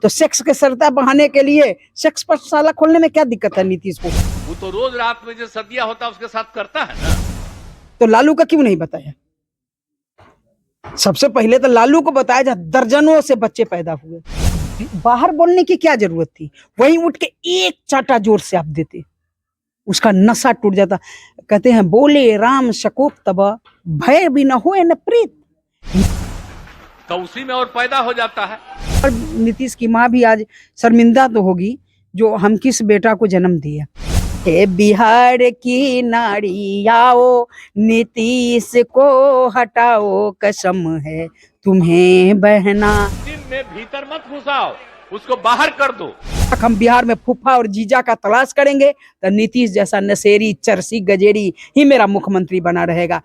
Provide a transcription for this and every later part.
तो सेक्स के सरता बहाने के लिए सेक्स पाठशाला खोलने में क्या दिक्कत है नीतीश को? वो तो रोज रात में जो सदिया होता है उसके साथ करता है ना। तो लालू का क्यों नहीं बताया? सबसे पहले तो लालू को बताया जहाँ दर्जनों से बच्चे पैदा हुए। बाहर बोलने की क्या जरूरत थी? वहीं उठ के एक चाटा जोर से आप देते, उसका नशा टूट जाता। कहते हैं बोले राम शकोप तब भय भी न होए न प्रीत, तो उसी में और पैदा हो जाता है। और नीतीश की माँ भी आज शर्मिंदा तो होगी जो हम किस बेटा को जन्म दिया। हे बिहार की नारी आओ, नीतीश को हटाओ, कसम है तुम्हें बहना। दिन में भीतर मत घुसाओ, उसको बाहर कर दो। हम बिहार में फूफा और जीजा का तलाश करेंगे तो नीतीश जैसा नशेरी चरसी गजेरी ही मेरा मुख्यमंत्री बना रहेगा।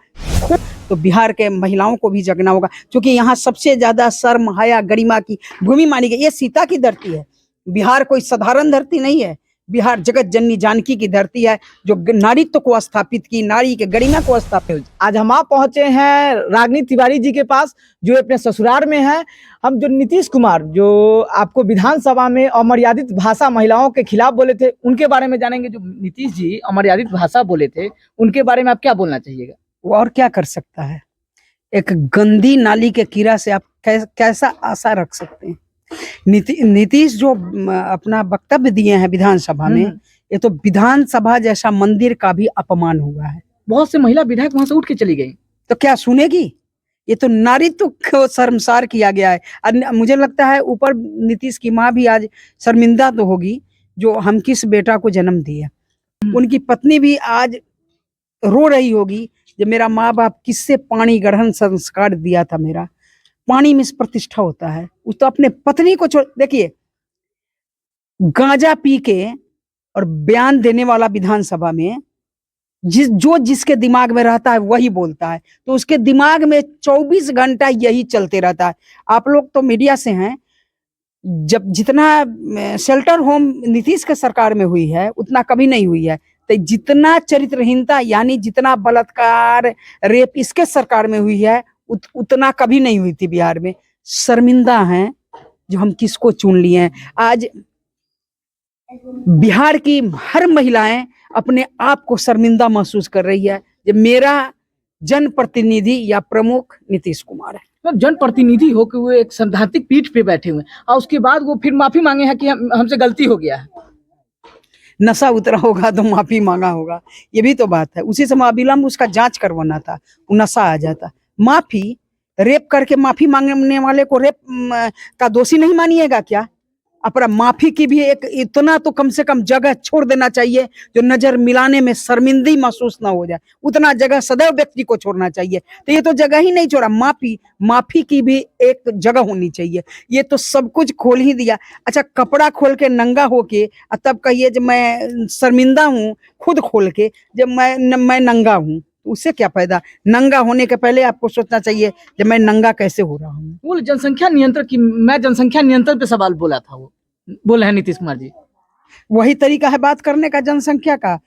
तो बिहार के महिलाओं को भी जगना होगा, क्योंकि यहाँ सबसे ज्यादा शर्म हया गरिमा की भूमि मानी गई। ये सीता की धरती है। बिहार कोई साधारण धरती नहीं है। बिहार जगत जननी जानकी की धरती है, जो नारीत्व को स्थापित की, नारी के गरिमा को स्थापित। आज हम आप पहुंचे हैं रागिनी तिवारी जी के पास, जो अपने ससुराल में है। हम जो नीतीश कुमार जो आपको विधानसभा में अमर्यादित भाषा महिलाओं के खिलाफ बोले थे, उनके बारे में जानेंगे। जो नीतीश जी अमर्यादित भाषा बोले थे, उनके बारे में आप क्या बोलना चाहिएगा? वो और क्या कर सकता है? एक गंदी नाली के कीड़ा से आप कैसा आशा रख सकते हैं? नीतीश जो अपना वक्तव्य दिए हैं विधानसभा में, ये तो विधानसभा जैसा मंदिर का भी अपमान हुआ है। बहुत से महिला विधायक वहां से उठ के चली गई, तो क्या सुनेगी? ये तो नारीत्व को शर्मसार किया गया है। मुझे लगता है ऊपर नीतीश की माँ भी आज शर्मिंदा तो होगी जो हम किस बेटा को जन्म दिया। उनकी पत्नी भी आज रो रही होगी जब मेरा माँ बाप किससे पानी ग्रहण संस्कार दिया था। मेरा पानी में प्रतिष्ठा होता है। उस तो अपने पत्नी को छोड़, देखिए गांजा पी के और बयान देने वाला विधानसभा में जिसके दिमाग में रहता है वही बोलता है, तो उसके दिमाग में 24 घंटा यही चलते रहता है। आप लोग तो मीडिया से हैं, जब जितना शेल्टर होम नीतीश के सरकार में हुई है उतना कभी नहीं हुई है। तो जितना चरित्रहीनता यानी जितना बलात्कार रेप इसके सरकार में हुई है उतना कभी नहीं हुई थी बिहार में। शर्मिंदा हैं जो हम किसको चुन लिए हैं। आज बिहार की हर महिलाएं अपने आप को शर्मिंदा महसूस कर रही है कि मेरा जनप्रतिनिधि या प्रमुख नीतीश कुमार है। तो जनप्रतिनिधि होकर हुए एक सैद्धांतिक पीठ पे बैठे हुए और उसके बाद वो फिर माफी मांगे हैं कि हमसे गलती हो गया है। नशा उतरा होगा तो माफी मांगा होगा, ये भी तो बात है। उसी समय अविलंब उसका जांच करवाना था, वो नशा आ जाता। माफी, रेप करके माफी मांगने वाले को रेप का दोषी नहीं मानिएगा क्या? अपना माफी की भी एक इतना तो कम से कम जगह छोड़ देना चाहिए जो नजर मिलाने में शर्मिंदगी महसूस ना हो जाए। उतना जगह सदैव व्यक्ति को छोड़ना चाहिए। तो ये तो जगह ही नहीं छोड़ा। माफी की भी एक जगह होनी चाहिए। ये तो सब कुछ खोल ही दिया। अच्छा, कपड़ा खोल के नंगा होके तब कहिए जब मैं शर्मिंदा हूँ, खुद खोल के जब मैं नंगा हूँ, उससे क्या फायदा? नंगा होने के पहले आपको सोचना चाहिए जब मैं नंगा कैसे हो रहा हूँ। वो जनसंख्या नियंत्रण की, मैं जनसंख्या नियंत्रण पे सवाल बोला था, वो बोले हैं नीतीश कुमार जी। वही तरीका है बात करने का जनसंख्या का।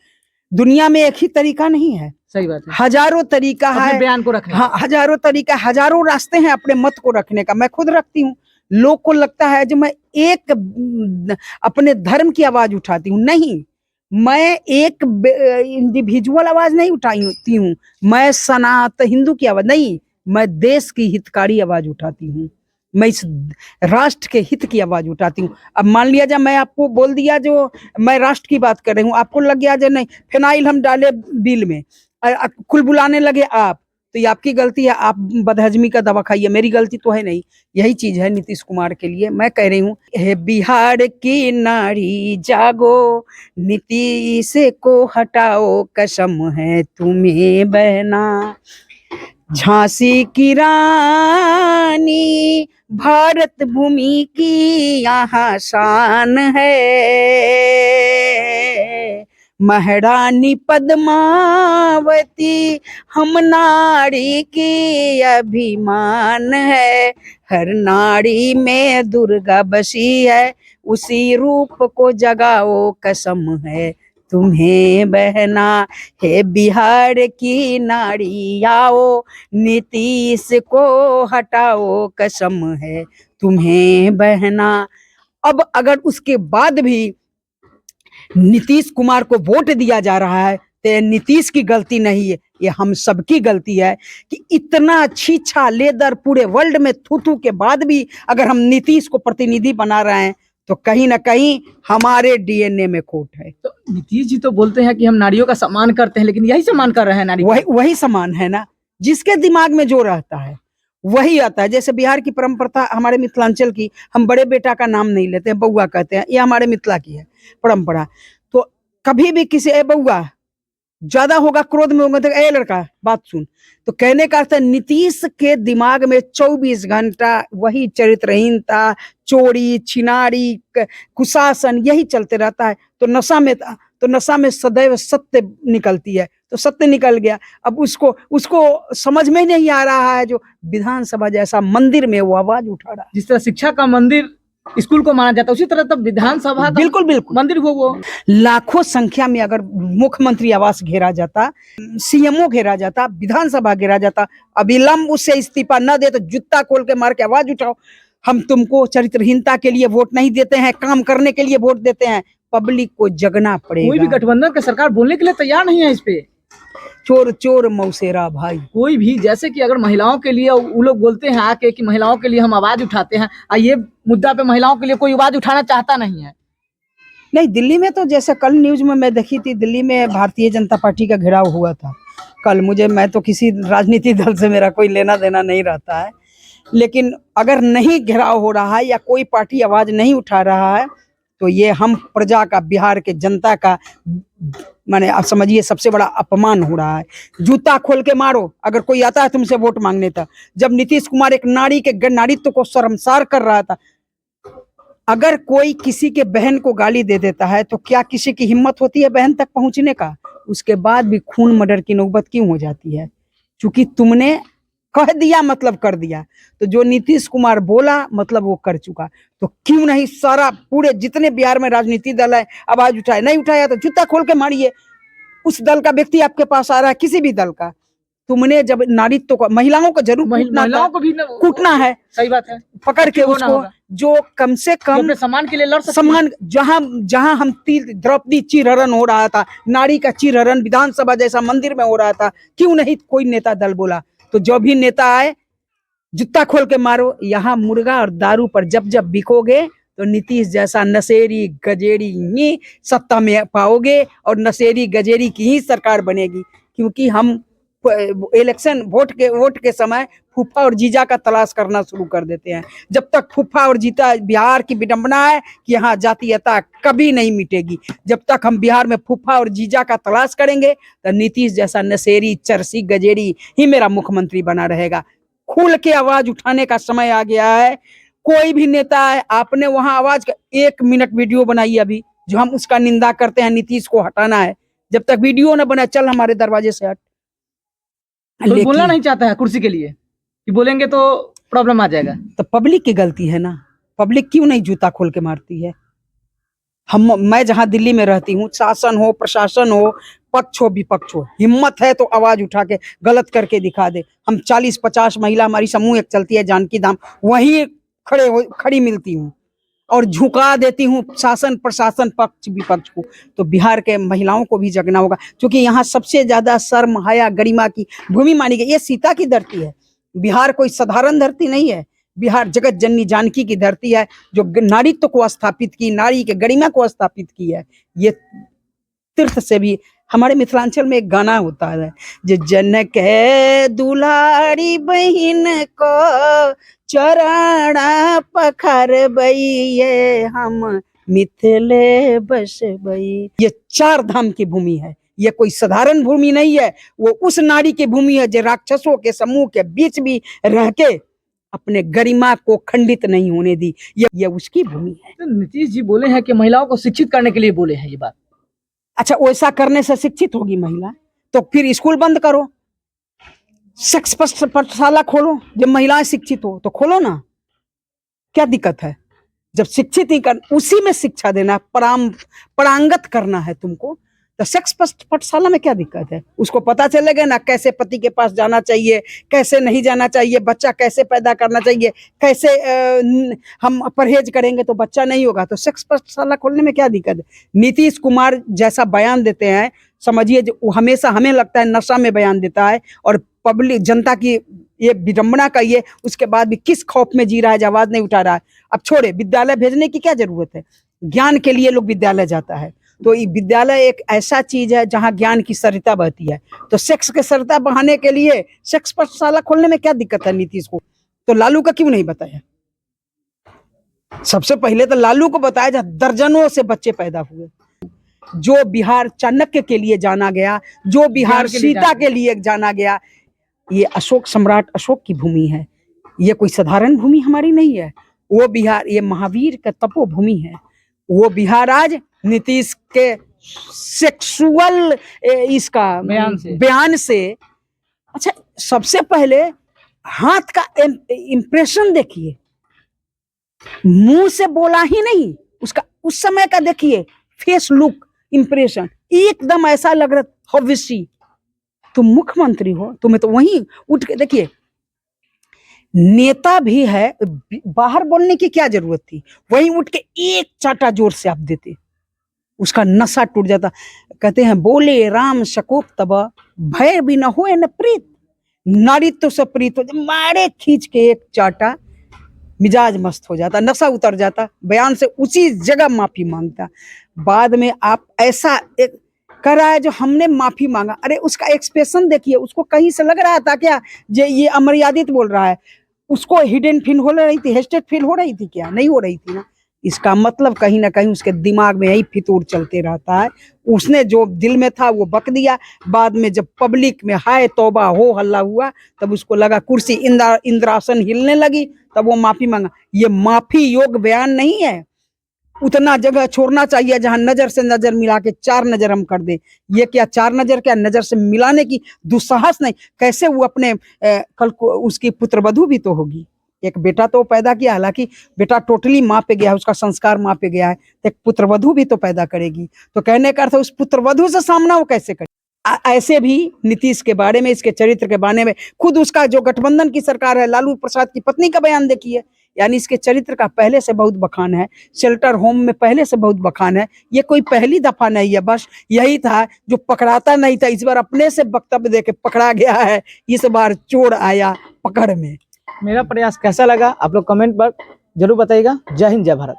दुनिया में एक ही तरीका नहीं है, सही बात है, हजारों तरीका है बयान को रखने। हाँ, हजारों तरीका, हजारों रास्ते हैं अपने मत को रखने का। मैं खुद रखती हूँ। लोग को लगता है जो मैं एक अपने धर्म की आवाज उठाती हूँ। नहीं, मैं एक इंडिविजुअल आवाज नहीं उठाती हूँ। मैं सनातन हिंदू की आवाज नहीं, मैं देश की हितकारी आवाज उठाती हूँ। मैं इस राष्ट्र के हित की आवाज उठाती हूँ। अब मान लिया जाए मैं आपको बोल दिया जो मैं राष्ट्र की बात कर रही हूँ, आपको लग गया जो नहीं फिनाइल हम डाले बिल में, कुल बुलाने लगे आप, तो ये आपकी गलती है। आप बदहजमी का दवा खाइए, मेरी गलती तो है नहीं। यही चीज है नीतीश कुमार के लिए। मैं कह रही हूँ, हे बिहार की नारी जागो, नीतीश को हटाओ, कसम है तुम्हें बहना। झांसी की रानी भारत भूमि की यहाँ शान है, महारानी पद्मावती हम नारी की अभिमान है। हर नारी में दुर्गा बसी है, उसी रूप को जगाओ, कसम है तुम्हें बहना। हे बिहार की नारी आओ, नीतीश को हटाओ, कसम है तुम्हें बहना। अब अगर उसके बाद भी नीतीश कुमार को वोट दिया जा रहा है तो ये नीतीश की गलती नहीं है, ये हम सबकी गलती है कि इतना छीछा लेदर पूरे वर्ल्ड में थू के बाद भी अगर हम नीतीश को प्रतिनिधि बना रहे हैं तो कहीं ना कहीं हमारे डीएनए में खोट है। तो नीतीश जी तो बोलते हैं कि हम नारियों का सम्मान करते हैं, लेकिन यही सम्मान कर रहे हैं नारी का। वही समान है ना, जिसके दिमाग में जो रहता है वही आता है। जैसे बिहार की परंपरा, हमारे मिथिलांचल की, हम बड़े बेटा का नाम नहीं लेते हैं, बउआ कहते हैं, ये हमारे मिथिला की है परंपरा। तो कभी भी किसी ए बउआ ज्यादा होगा, क्रोध में होगा तो ए लड़का बात सुन, तो कहने का अर्थ है नीतीश के दिमाग में 24 घंटा वही चरित्रहीनता, चोरी छिनारी, कुशासन यही चलते रहता है। तो नशा में सदैव सत्य निकलती है, तो सत्य निकल गया। अब उसको समझ में नहीं आ रहा है, जो विधानसभा जैसा मंदिर में वो आवाज उठा रहा है। जिस तरह शिक्षा का मंदिर स्कूल को माना जाता है, उसी तरह तब विधानसभा का बिल्कुल बिल्कुल मंदिर वो लाखों संख्या में अगर मुख्यमंत्री आवास घेरा जाता, सीएमओ घेरा जाता, विधानसभा घेरा जाता, अविलंब उससे इस्तीफा न दे तो जूता खोल के मार के आवाज उठाओ, हम तुमको चरित्रहीनता के लिए वोट नहीं देते हैं, काम करने के लिए वोट देते हैं। पब्लिक को जगना पड़ेगा। कोई भी गठबंधन की सरकार बोलने के लिए तैयार नहीं है इस पे। चोर चोर मौसेरा भाई, कोई भी, जैसे कि अगर महिलाओं के लिए वो लोग बोलते हैं आके कि महिलाओं के लिए हम आवाज उठाते हैं, ये मुद्दा पे महिलाओं के लिए कोई आवाज उठाना चाहता नहीं है। नहीं, दिल्ली में तो जैसे कल न्यूज में मैं देखी थी, दिल्ली में भारतीय जनता पार्टी का घेराव हुआ था कल। मैं तो किसी राजनीतिक दल से मेरा कोई लेना देना नहीं रहता है, लेकिन अगर नहीं घेराव हो रहा है या कोई पार्टी आवाज नहीं उठा रहा है तो ये हम प्रजा का, बिहार के जनता का, माने आप समझिए सबसे बड़ा अपमान हो रहा है। जूता खोल के मारो अगर कोई आता है तुमसे वोट मांगने था। जब नीतीश कुमार एक नारी के नारीत्व को शर्मसार कर रहा था, अगर कोई किसी के बहन को गाली दे देता है तो क्या किसी की हिम्मत होती है बहन तक पहुंचने का? उसके बाद भी खून मर्डर की नौबत क्यों हो जाती है? क्योंकि तुमने कह दिया मतलब कर दिया। तो जो नीतीश कुमार बोला मतलब वो कर चुका। तो क्यों नहीं सारा पूरे जितने बिहार में राजनीतिक दल है आवाज उठाए? नहीं उठाया तो जूता खोल के मारिए। उस दल का व्यक्ति आपके पास आ रहा है, किसी भी दल का, तुमने जब नारीत्व को, महिलाओं को जरूर महिलाओं को भी कूटना है, सही बात है, पकड़ के उसको, जो कम से कम अपने सम्मान के लिए लड़ सकते सम्मान, जहां हम द्रौपदी चीरहरण हो रहा था, नारी का चीरहरण विधानसभा जैसा मंदिर में हो रहा था, क्यों नहीं कोई नेता दल बोला? तो जो भी नेता आए जूता खोल के मारो। यहाँ मुर्गा और दारू पर जब बिकोगे तो नीतीश जैसा नशेरी गजेरी ही सत्ता में पाओगे और नशेरी गजेरी की ही सरकार बनेगी। क्योंकि हम इलेक्शन वोट के समय फूफा और जीजा का तलाश करना शुरू कर देते हैं। जब तक फूफा और जीता, बिहार की विडंबना है कि यहाँ जातीयता कभी नहीं मिटेगी। जब तक हम बिहार में फूफा और जीजा का तलाश करेंगे तो नीतीश जैसा नशेरी चरसी गजेरी ही मेरा मुख्यमंत्री बना रहेगा। खुल के आवाज उठाने का समय आ गया है। कोई भी नेता है, आपने वहां आवाज का 1 मिनट वीडियो बनाई अभी, जो हम उसका निंदा करते हैं, नीतीश को हटाना है। जब तक वीडियो ना बना, चल हमारे दरवाजे से हट। तो बोलना नहीं चाहता है कुर्सी के लिए कि बोलेंगे तो प्रॉब्लम आ जाएगा। तो पब्लिक की गलती है ना। पब्लिक क्यों नहीं जूता खोल के मारती है? मैं जहां दिल्ली में रहती हूँ, शासन हो प्रशासन हो, पक्ष हो विपक्ष हो, हिम्मत है तो आवाज उठा के गलत करके दिखा दे। हम 40-50 महिला, हमारी समूह एक चलती है जानकी धाम, वही खड़ी मिलती हूँ और झुका देती हूँ शासन प्रशासन पक्ष विपक्ष को। तो बिहार के महिलाओं को भी जगना होगा, क्योंकि यहाँ सबसे ज्यादा शर्म हया गरिमा की भूमि मानी गई। ये सीता की धरती है। बिहार कोई साधारण धरती नहीं है। बिहार जगत जननी जानकी की धरती है, जो नारीत्व को स्थापित की, नारी के गरिमा को स्थापित की है। ये तीर्थ से भी हमारे मिथिलांचल में एक गाना होता है, जो जनक है दुलारी बहन को चरणा पखर बइये हम मिथिले बस बई। ये 4 धाम की भूमि है। ये कोई साधारण भूमि नहीं है। वो उस नारी की भूमि है जो राक्षसों के समूह के बीच भी रह के अपने गरिमा को खंडित नहीं होने दी। ये उसकी भूमि है। तो नीतीश जी बोले हैं कि महिलाओं को शिक्षित करने के लिए बोले हैं ये बात। अच्छा, वैसा करने से शिक्षित होगी महिला? तो फिर स्कूल बंद करो, सेक्स पाठशाला खोलो। जब महिलाएं शिक्षित हो तो खोलो ना, क्या दिक्कत है? जब शिक्षित ही कर, उसी में शिक्षा देना, परांगत करना है तुमको, तो सेक्स पाठशाला में क्या दिक्कत है? उसको पता चलेगा ना कैसे पति के पास जाना चाहिए, कैसे नहीं जाना चाहिए, बच्चा कैसे पैदा करना चाहिए, कैसे हम परहेज करेंगे तो बच्चा नहीं होगा। तो सेक्स पाठशाला खोलने में क्या दिक्कत है? नीतीश कुमार जैसा बयान देते हैं, समझिए वो हमेशा हमें लगता है नशा में बयान देता है, और पब्लिक जनता की ये विडंबना कहिए, उसके बाद भी किस खौफ में जी रहा है, जो आवाज नहीं उठा रहा है। अब छोड़े, विद्यालय भेजने की क्या जरूरत है? ज्ञान के लिए लोग विद्यालय जाता है, तो ये विद्यालय एक ऐसा चीज है जहां ज्ञान की सरिता बहती है। तो सेक्स के सरिता बहाने के लिए सेक्स पाठशाला खोलने में क्या दिक्कत है नीतीश को? तो लालू का क्यों नहीं बताया? सबसे पहले तो लालू को बताया जहां दर्जनों से बच्चे पैदा हुए। जो बिहार चाणक्य के लिए जाना गया, जो बिहार सीता के लिए जाना गया, ये अशोक सम्राट अशोक की भूमि है। ये कोई साधारण भूमि हमारी नहीं है। वो बिहार, ये महावीर का तपोभूमि है। वो बिहार आज नीतीश के सेक्सुअल इसका बयान से अच्छा, सबसे पहले हाथ का इंप्रेशन देखिए, मुंह से बोला ही नहीं, उसका उस समय का देखिए फेस लुक इंप्रेशन, एकदम ऐसा लग रहा हविष्य तुम मुख्यमंत्री हो। तुम्हें तो वहीं उठ के देखिए, नेता भी है, बाहर बोलने की क्या जरूरत थी? वहीं उठ के एक चाटा जोर से आप देते, उसका नशा टूट जाता। कहते हैं बोले राम शकोप तब भय भी न हो न प्रीत, नारित्व से प्रीत हो, मारे खींच के एक चाटा, मिजाज मस्त हो जाता, नशा उतर जाता, बयान से उसी जगह माफी मांगता। बाद में आप ऐसा एक कर रहा है जो हमने माफी मांगा, अरे उसका एक्सप्रेशन देखिए, उसको कहीं से लग रहा था क्या ये अमर्यादित बोल रहा है? उसको हिडन फील हो रही थी, हेस्टेड फील हो रही थी क्या? नहीं हो रही थी ना। इसका मतलब कहीं ना कहीं उसके दिमाग में यही फितूर चलते रहता है। उसने जो दिल में था वो बक दिया। बाद में जब पब्लिक में हाय तौबा हो हल्ला हुआ, तब उसको लगा कुर्सी इंद्रासन हिलने लगी, तब वो माफी मांगा। ये माफी योग्य बयान नहीं है। उतना जगह छोड़ना चाहिए जहां नजर से नजर मिला के चार नजर हम कर दे। ये क्या चार नजर, क्या नजर से मिलाने की दुस्साहस नहीं? कैसे वो अपने कल को उसकी पुत्रवधू भी तो होगी, एक बेटा तो पैदा किया, हालांकि बेटा टोटली माँ पे गया है, उसका संस्कार माँ पे गया है, तो एक पुत्रवधू भी तो पैदा करेगी। तो कहने का अर्थ उस पुत्रवधू से सामना वो कैसे करे? ऐसे भी नीतीश के बारे में, इसके चरित्र के बारे में, खुद उसका जो गठबंधन की सरकार है, लालू प्रसाद की पत्नी का बयान देखिए, यानी इसके चरित्र का पहले से बहुत बखान है। शेल्टर होम में पहले से बहुत बखान है। ये कोई पहली दफा नहीं है, बस यही था जो पकड़ाता नहीं था, इस बार अपने से वक्तव्य देके पकड़ा गया है। इस बार चोर आया पकड़ में। मेरा प्रयास कैसा लगा आप लोग कमेंट पर जरूर बताइएगा। जय हिंद, जय भारत।